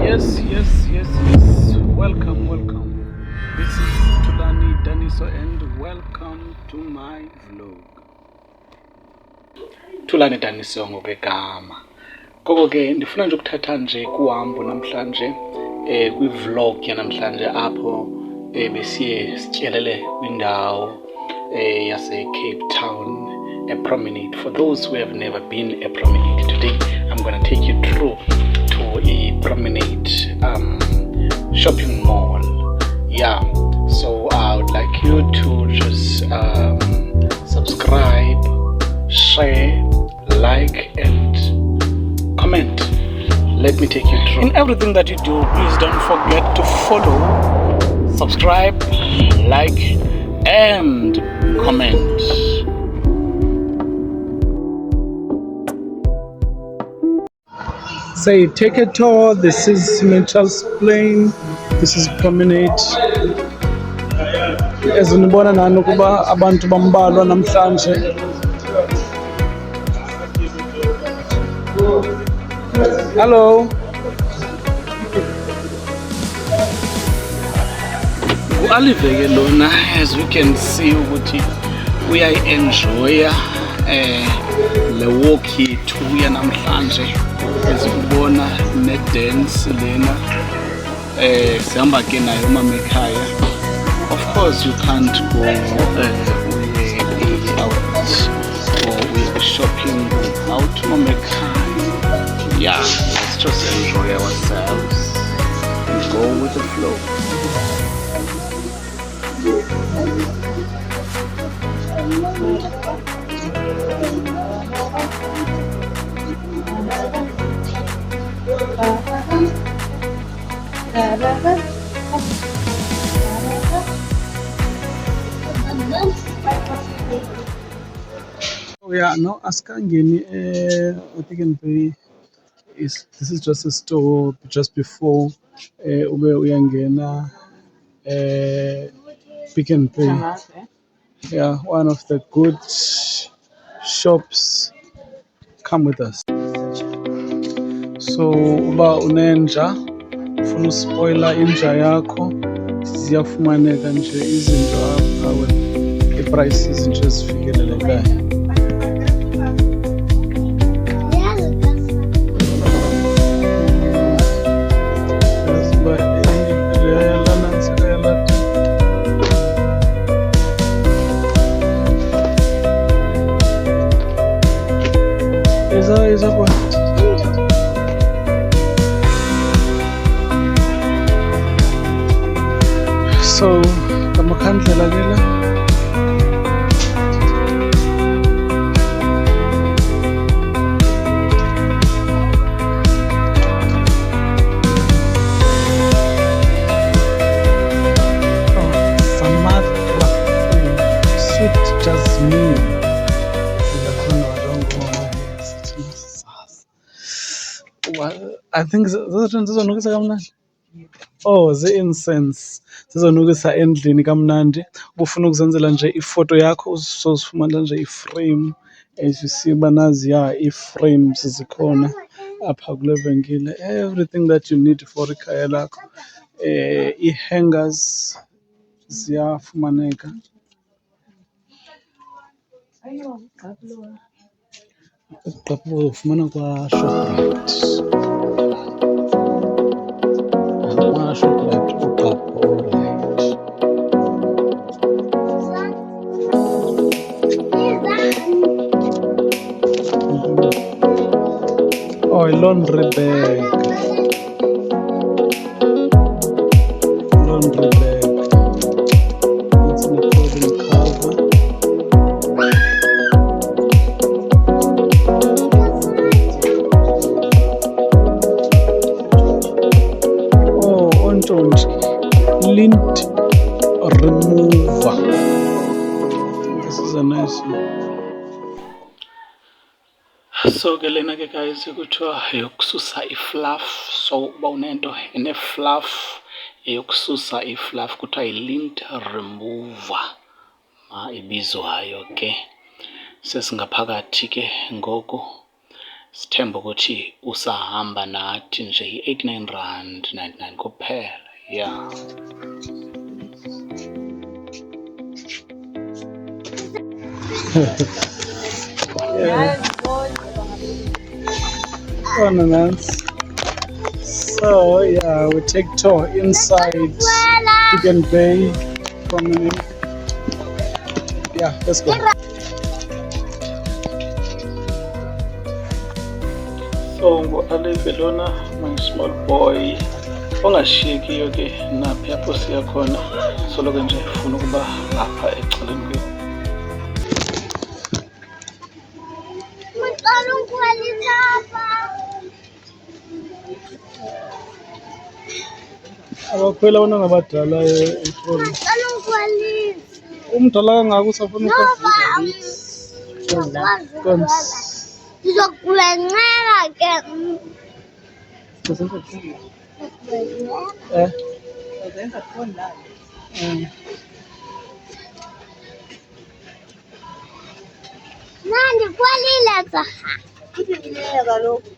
Yes. Welcome. This is Tulani Daniso and welcome to my vlog. Tulani Daniso ngokegama. Koko ke ndifuna nje ukuthatha nje kuhambo namhlanje kwi-vlog yanamhlanje apho besiye sityelele kwindawo yase Cape Town, a promenade. For those who have never been a promenade, today I'm going to take you through to a promenade shopping mall. Yeah, so I would like you to just subscribe, share, like and comment. Let me take you through. In everything that you do, please don't forget to follow, subscribe, like and comment. Say, take a tour. This is Mitchell's Plain. This is promenade. As nibona nani ukuba abantu bambalwa namhlanje. Hello. Aliveke lona, as we can see ukuthi uyayenjoya le walk yethu yanamhlanje. Ezikubona ne dance lena sihamba ke nayo mama ekhaya. Of course you can't go out or we'll be shopping out mama ekhaya. Yeah, let's just enjoy ourselves and go with the flow. Oh yeah, no, Askangeni, Pick n Pay this is just a store just before ube uyangena Pick n Pay. Yeah, one of the good shops. Come with us. So uba unenja ufuna uspoiler inja yakho ziyafumaneka nje izinto apha i-prices nje ezifikelelekayo. Eza kwa so kamakhandlela ke la sweet jasmine. I think zizonukisa kamnandi. Oh, ze-incense zizonukisa endlini kamnandi. Ubufuna ukuzenzela nje ifoto yakho uzosifumana nje iframe. As you see banaziya i-frames zikhona apha kule venkile. Everything that you need for ikhaya lakho. I-hangers ziyafumaneka. Uqaphulo ufumana kwa Shoprite. Shoprite uqaphulo. Oh, a laundry bag. Laundry bag. It's in a clothing cover. Lint remover. This is a nice one. So ke lena ke guys kuthiwa yokususa i-fluff. So uba unento ene-fluff yokususa i-fluff kuthiwa yi-lint remover ibizwayo ke. Sesingaphakathi ke ngoku sithemba ukuthi usahamba nathi nje i-R89.99 kuphela. Yeah. So yeah, we take tour inside Pick n Pay promenade. Yeah, let's go. So ngu-Alive lona, my small boy ongashiyekiyo ke naphi apho siya khona, soloke nje ufuna ukuba apha eceleni kwe abakhwela abantwana abadala etroli. Umdala kangaka usafuna ndizokulencela ke ndikhwelile tsaha kaloku.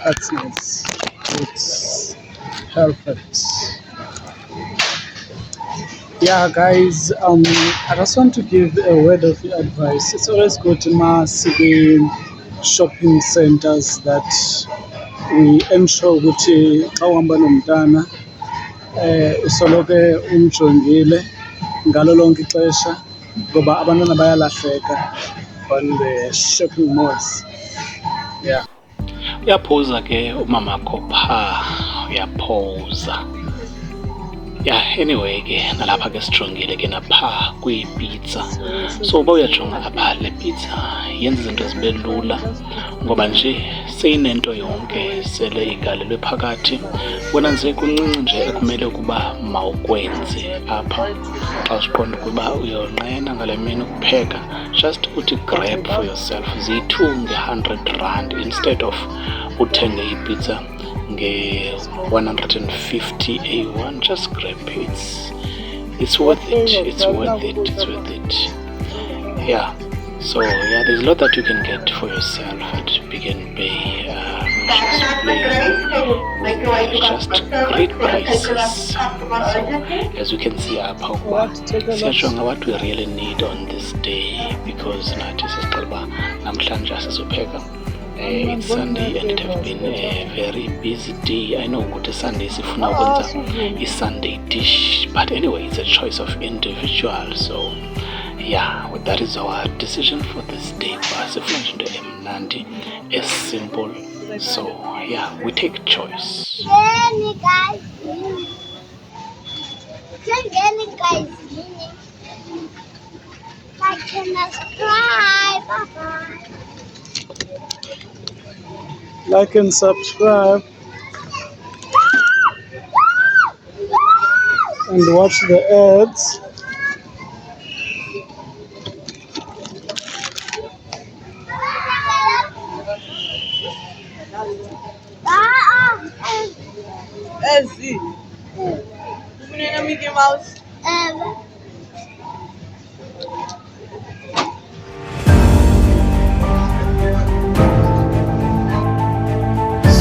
That's nice. It's perfect. Yeah, guys, I just want to give a word of advice. It's always good to see shopping centers that we ensure ukuthi xa uhamba nomntana usoloke umjongile ngalo lonke ixesha ngoba abantwana bayalahleka on the shopping malls. Yeah. Uyaphuza ke umama Kopha, uyaphuza. Yeah, anyway ke nalapha ke sijongile ke napha kwi-pizza. So uba uyajonga apha le pizza yenza izinto zibe lula ngoba nje seyinento yonke sele igalelwe phakathi. Wena nje kuncinci nje ekumele ukuba mawukwenze apha xa usiqonda ukuba uyonqena ngale mini ukupheka, just uthi grab for yourself ziyi-2 nge-R100 instead of uthenge ipizza nge-150 A1. Just grab it. It's worth it. It's worth it. It's worth it. Yeah. So yeah, there's a lot that you can get for yourself at Pick n Pay. Just great prices. So, as you can see up, siyashonga what we really need on this day because nathi sesiqala namhlanje sizopheka. It's Sunday and it has been a very busy day. I know ukuthi Sunday sifuna ukwenza i-Sunday dish, but anyway, it's a choice of individual. So yeah, that is our decision for this day. Sifuna nje into emnandi, as simple. So yeah, we take choice. Like and subscribe. Bye-bye. Like and subscribe and watch the ads. Ezi. Ufuneka Mickey Mouse.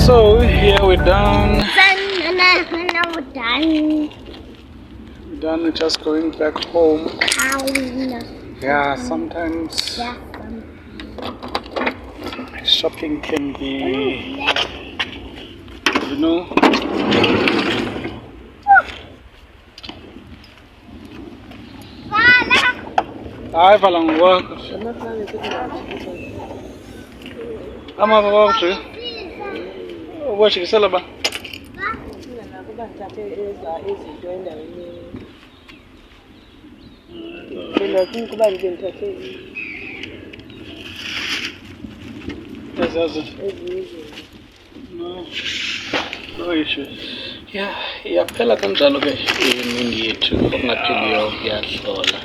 So here we're done. We're done. We're just going back home. Yeah, sometimes shopping can be, you know. Hi, Valang, work. I'm over work. What you sell about? Mina ufuna ukuba ndibe ndithathe ezinye. No issues. Yeah, iyaphela kanjalo ke imini yethu okungapheliyo kuyahlola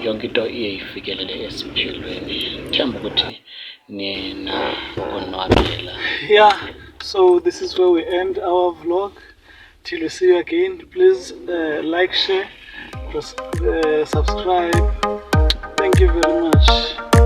yonke into iye ifikelele esiphelweni. Themba ukuthi nina konwabela. Yeah, so this is where we end our vlog. Till we see you again, please like, share, subscribe. Thank you very much.